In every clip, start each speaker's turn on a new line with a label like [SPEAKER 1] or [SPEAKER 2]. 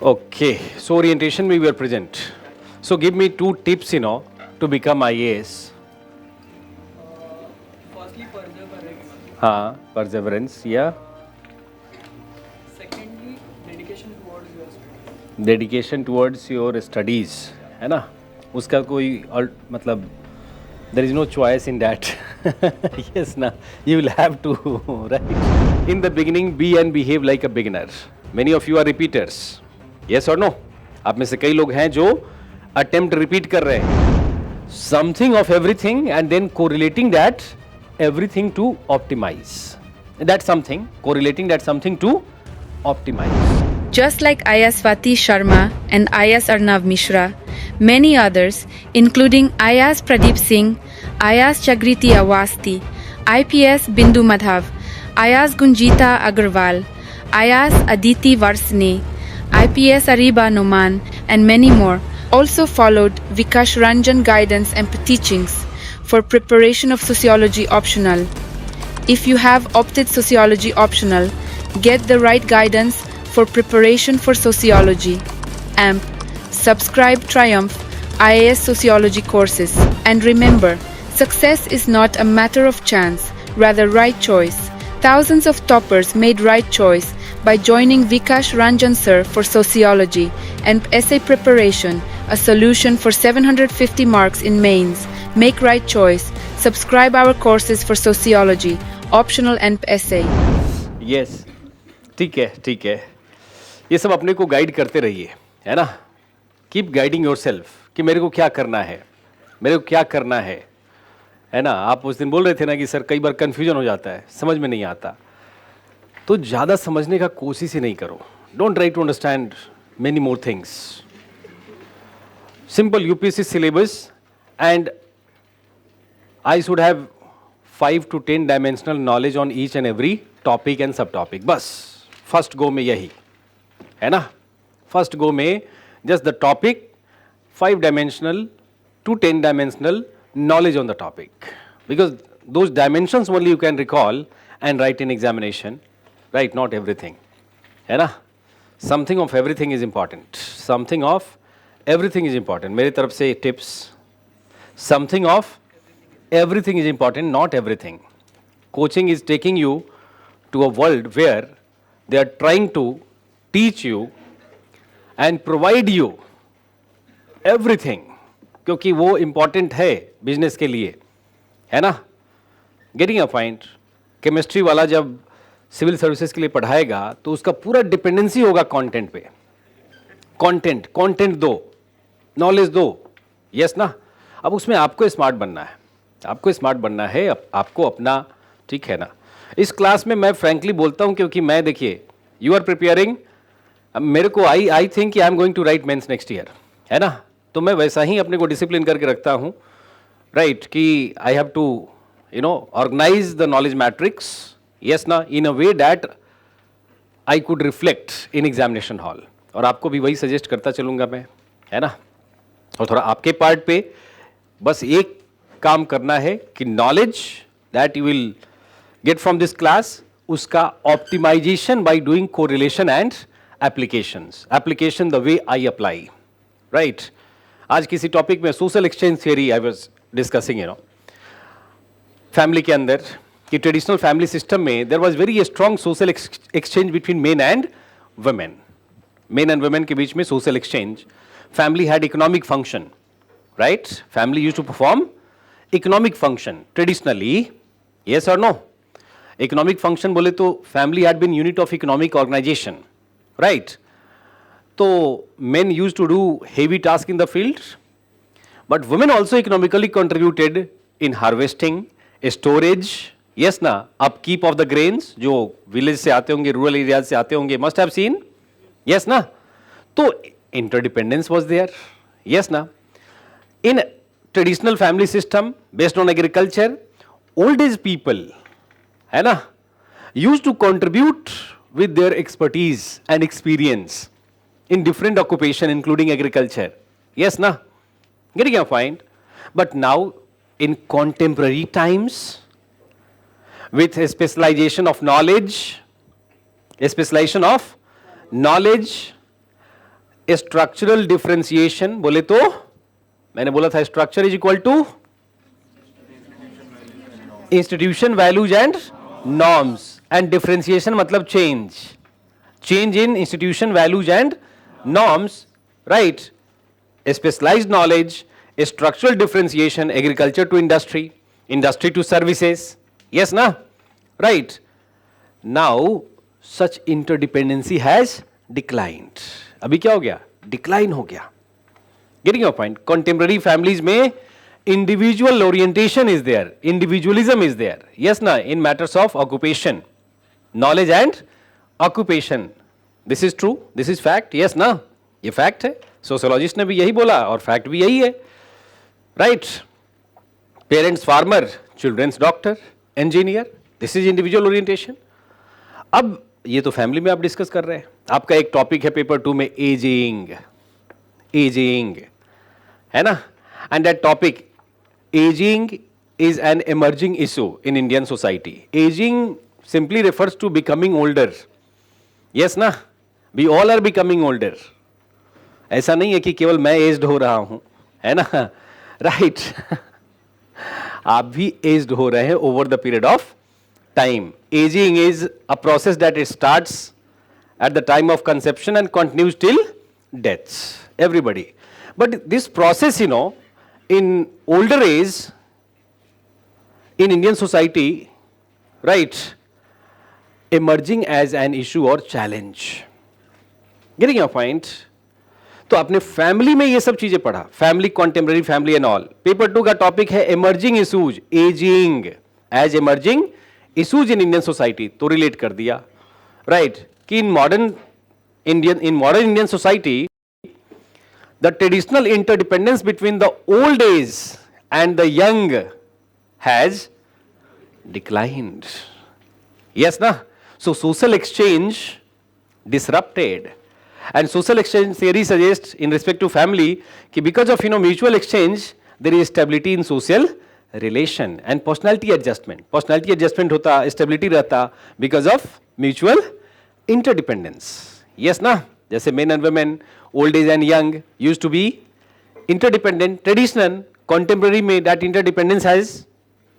[SPEAKER 1] Okay, so orientation we were present. So give me 2 tips, to become IAS.
[SPEAKER 2] Firstly, perseverance.
[SPEAKER 1] Perseverance, yeah.
[SPEAKER 2] Secondly, dedication towards your studies.
[SPEAKER 1] Dedication towards your studies, है ना? उसका कोई मतलब there is no choice in that. Yes, na. You will have to, right? In the beginning, be and behave like a beginner. Many of you are repeaters. Yes or no? आप में से कई लोग हैं जो attempt repeat कर रहे हैं. Something of everything and then correlating that everything to optimize. That something, correlating that something to optimize.
[SPEAKER 3] Just like IAS Swati Sharma and IAS Arnav Mishra, many others, including IAS Pradeep Singh, IAS Jagriti Awasthi, IPS Bindu Madhav, IAS Gunjita Agarwal, IAS Aditi Varsne, IPS Ariba Noman, and many more, also followed Vikash Ranjan guidance and teachings for preparation of Sociology Optional. If you have opted Sociology Optional, get the right guidance for preparation for Sociology, AMP, subscribe Triumph IAS Sociology courses. And remember, success is not a matter of chance, rather right choice. Thousands of toppers made right choice by joining Vikash Ranjan Sir for Sociology and essay preparation, a solution for 750 marks in mains. Make right choice. Subscribe our courses for Sociology, optional and essay.
[SPEAKER 1] Yes, ठीक है. ये सब अपने को guide करते रहिए, है ना? कीप गाइडिंग योरसेल्फ कि मेरे को क्या करना है ना? आप उस दिन बोल रहे थे ना कि सर कई बार कन्फ्यूजन हो जाता है, समझ में नहीं आता, तो ज़्यादा समझने का कोशिश ही नहीं करो. Don't try to understand many more things. Simple UPSC syllabus and I should have 5 to 10 dimensional knowledge on each and every topic and subtopic. बस फर्स्ट गो में यही है ना. फर्स्ट गो में just the topic, 5 dimensional to 10 dimensional knowledge on the topic, because those dimensions only you can recall and write in examination, right? Not everything, है ना. Something of everything is important. Something of everything is important. मेरी तरफ से tips. Something of everything is important, not everything. Coaching is taking you to a world where they are trying to teach you and provide you everything, क्योंकि वो important है business के लिए, है ना. Getting a point. केमिस्ट्री वाला जब civil services के लिए पढ़ाएगा तो उसका पूरा डिपेंडेंसी होगा कंटेंट पे. कंटेंट दो, नॉलेज दो, यस ना. अब उसमें आपको स्मार्ट बनना है, आपको अपना, ठीक है ना. इस क्लास में मैं फ्रैंकली बोलता हूँ, क्योंकि मैं, देखिए, यू आर प्रिपेयरिंग, मेरे को आई थिंक कि I am going to write mains next year, है ना. तो मैं वैसा ही अपने को डिसिप्लिन करके रखता हूँ, राइट, कि I have to organise the knowledge matrix, yes ना, in a way that I could reflect in examination hall. और आपको भी वही सजेस्ट करता चलूँगा मैं, है ना. और थोड़ा आपके पार्ट पे बस एक काम करना है कि knowledge that you will get from this class, उसका optimisation by doing correlation and application the way I apply, right. आज किसी टॉपिक में social exchange theory I was discussing, family के अंदर कि ट्रेडिशनल फैमिली सिस्टम में there was very strong social exchange between men and women के बीच में social exchange. Family had economic function, right. Family used to perform economic function traditionally, yes और no. Economic function बोले तो family had been unit of economic organisation, right. तो men used to do heavy tasks in the field, but women also economically contributed in harvesting, storage, yes na, upkeep of the grains, जो village से आते होंगे, rural areas से आते होंगे, must have seen, yes na. तो interdependence was there, yes na. In traditional family system based on agriculture, old age people, है ना, used to contribute with their expertise and experience in different occupation including agriculture, yes na. Getting your point. But now in contemporary times, with a specialization of knowledge, structural differentiation, बोले तो मैंने बोला था structure is equal to institution values and norms, and differentiation मतलब change, change in institution values and norms, right. Specialised knowledge, structural differentiation, agriculture to industry, industry to services, yes ना, right. Now such interdependency has declined. अभी क्या हो गया? Decline हो गया. Getting your point. Contemporary families में individual orientation is there, individualism is there, yes ना, इन matters of occupation, knowledge and occupation. This is true, this is fact, yes ना, ये फैक्ट है. सोशियोलॉजिस्ट ने भी यही बोला और फैक्ट भी यही है, right. Parents farmer, childrens doctor, engineer, this is individual orientation. अब ये तो फैमिली में आप डिस्कस कर रहे हैं. आपका एक टॉपिक है पेपर 2 में एजिंग, एजिंग है ना, and that topic ageing is an emerging issue in Indian society. Aging simply refers to becoming older. Yes ना, we all are becoming older. ऐसा नहीं है कि केवल मैं एज्ड हो रहा हूं, है ना, राइट. आप भी एज्ड हो रहे हैं over the period of time. Ageing is a process that it starts at the time of conception and continues till death, everybody. But this process, you know, in older age, in Indian society, right, emerging as an issue or challenge. Getting your point? तो आपने family में ये सब चीजें पढ़ा, family, contemporary family and all. Paper 2 का topic है emerging issues, ageing as emerging issues in Indian society. तो रिलेट कर दिया, राइट, कि in modern Indian society, the traditional interdependence between the old age and the young has declined. Yes na? So social exchange disrupted, and social exchange theory suggests in respect to family कि because of mutual exchange there is stability in social relation and personality adjustment होता, stability रहता because of mutual interdependence. Yes ना, जैसे men and women, old age and young used to be interdependent. Traditional, contemporary में that interdependence has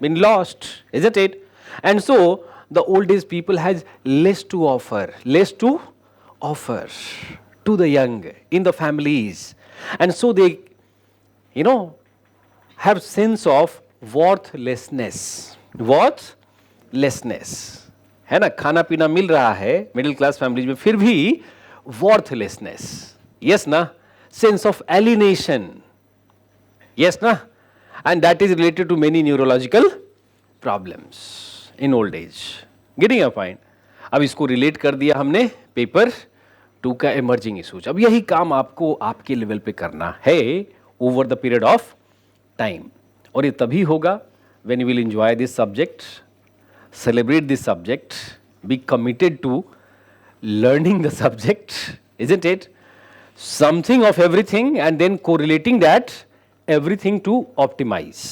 [SPEAKER 1] been lost, isn't it? And so the old age people has less to offer to the young in the families, and so they have sense of worthlessness, है ना. खाना पीना मिल रहा है middle class families में, फिर भी worthlessness, yes ना, सेंस ऑफ एलिनेशन, यस ना, and that is related to many neurological problems in old age. Getting your point. अब इसको रिलेट कर दिया हमने पेपर 2 का इमर्जिंग इशूज. अब यही काम आपको आपके लेवल पे करना है over the period of time, और ये तभी होगा when you will enjoy this subject, celebrate this subject, be committed to learning the subject, isn't it? Something of everything, and then correlating that everything to optimize.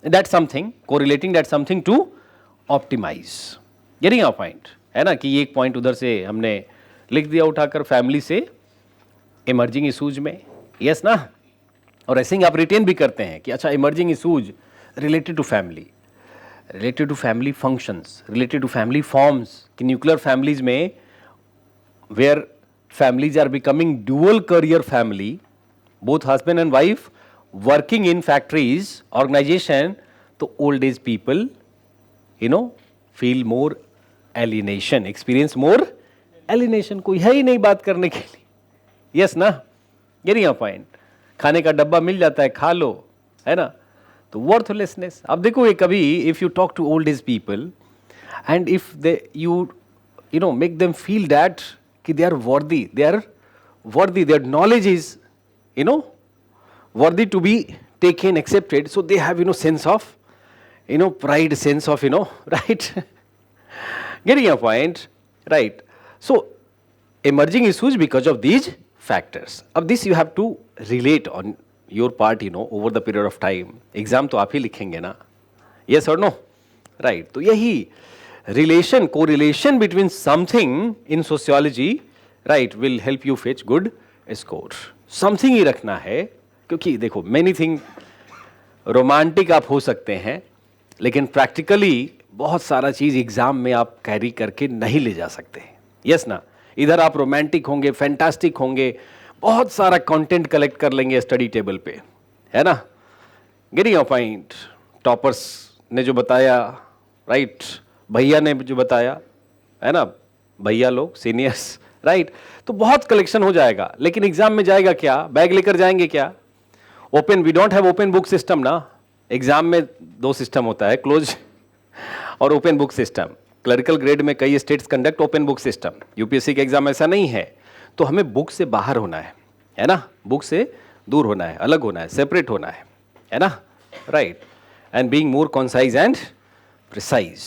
[SPEAKER 1] That something, correlating that something to optimize. Getting our point? है ना, कि एक point उधर से हमने लिख दिया उठाकर फैमिली से इमर्जिंग इशूज में, यस ना, और ऐसे ही आप रिटेन भी करते हैं कि अच्छा emerging issues related to family, related to family functions, related to family forms, कि nuclear families में where families are becoming dual career family, both husband and wife working in factories, organization, तो old age people feel more alienation, experience more alienation. कोई है ही नहीं बात करने के लिए, yes ना, getting your point. खाने का डब्बा मिल जाता है, खा लो, है ना, तो वर्थलेसनेस. अब देखो ये कभी if you talk to old age people and if they you make them feel that कि they are worthy, their knowledge is worthy to be taken, accepted, so they have sense of pride, sense of right, getting your point, right. So emerging issues because of these factors. अब this you have to relate on your part over the period of time. Exam तो आप ही लिखेंगे ना, yes or no, right. तो यही correlation between something in sociology, right, will help you fetch good score, something ही रखना है, क्योंकि देखो मेनी थिंग रोमांटिक आप हो सकते हैं, लेकिन प्रैक्टिकली बहुत सारा चीज एग्जाम में आप कैरी करके नहीं ले जा सकते। यस ना, इधर आप रोमांटिक होंगे, फैंटास्टिक होंगे, बहुत सारा कंटेंट कलेक्ट कर लेंगे स्टडी टेबल पे, है ना, गेटिंग योर पॉइंट। टॉपर्स ने जो बताया, राइट, भैया ने जो बताया, है ना, भैया लोग सीनियर्स, राइट, तो बहुत कलेक्शन हो जाएगा, लेकिन एग्जाम में जाएगा क्या, बैग लेकर जाएंगे क्या? Open, we don't have open book system ना। एग्जाम में दो सिस्टम होता है, क्लोज और open book system. Clerical grade में कई states conduct open book system, UPSC के एग्जाम ऐसा नहीं है। तो हमें बुक से बाहर होना है ना, बुक से दूर होना है, अलग होना है, सेपरेट होना है ना, right, and being more concise and precise,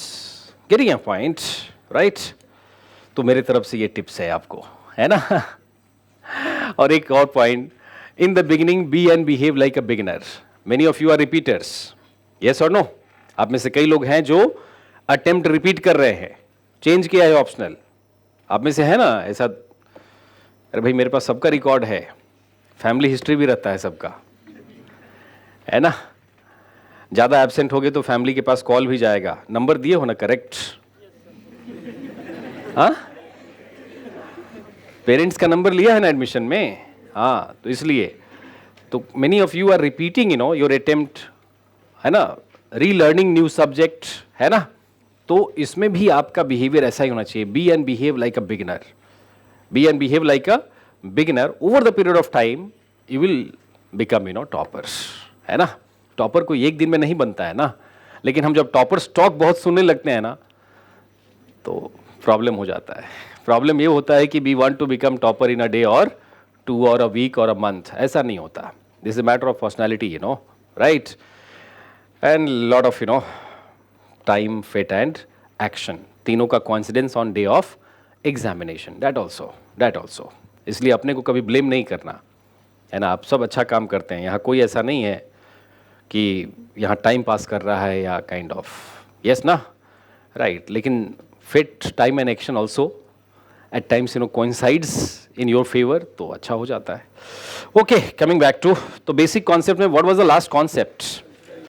[SPEAKER 1] getting your point, right. तो मेरे तरफ से ये टिप्स है आपको, है ना। और एक और point, in the beginning be and behave like a beginner. Many of you are repeaters, yes और नो? आप में से कई लोग हैं जो अटेम्प्ट रिपीट कर रहे हैं, चेंज किया है ऑप्शनल। आप में से है ना ऐसा? अरे भाई मेरे पास सबका रिकॉर्ड है, फैमिली हिस्ट्री भी रहता है सबका, है ना। ज़्यादा एब्सेंट हो गए तो फैमिली के पास कॉल भी जाएगा। नंबर दिए हो ना करेक्ट? हाँ, पेरेंट्स का नंबर लिया है ना एडमिशन में? हाँ, तो इसलिए तो many of you are repeating your attempt, है ना, रीलर्निंग न्यू सब्जेक्ट, है ना। तो इसमें भी आपका बिहेवियर ऐसा ही होना चाहिए, be and behave like a beginner, be and behave like a beginner. Over the period of time you will become toppers, है ना। टॉपर कोई एक दिन में नहीं बनता है ना, लेकिन हम जब टॉपर स्टॉक बहुत सुनने लगते हैं ना तो प्रॉब्लम हो जाता है। प्रॉब्लम ये होता है कि we want to become topper in a day और 2 और अ वीक और अ मंथ, ऐसा नहीं होता। This is a matter of personality, right, and lot of time, fate and action, तीनों का coincidence on day of examination, that also. इसलिए अपने को कभी ब्लेम नहीं करना, है ना। आप सब अच्छा काम करते हैं, यहाँ कोई ऐसा नहीं है कि यहाँ टाइम पास कर रहा है या काइंड ऑफ, यस ना, राइट। लेकिन fit time and action also eight times coincides in your favour, तो अच्छा हो जाता है। ओके, कमिंग बैक टू, तो बेसिक कॉन्सेप्ट में what was the last concept?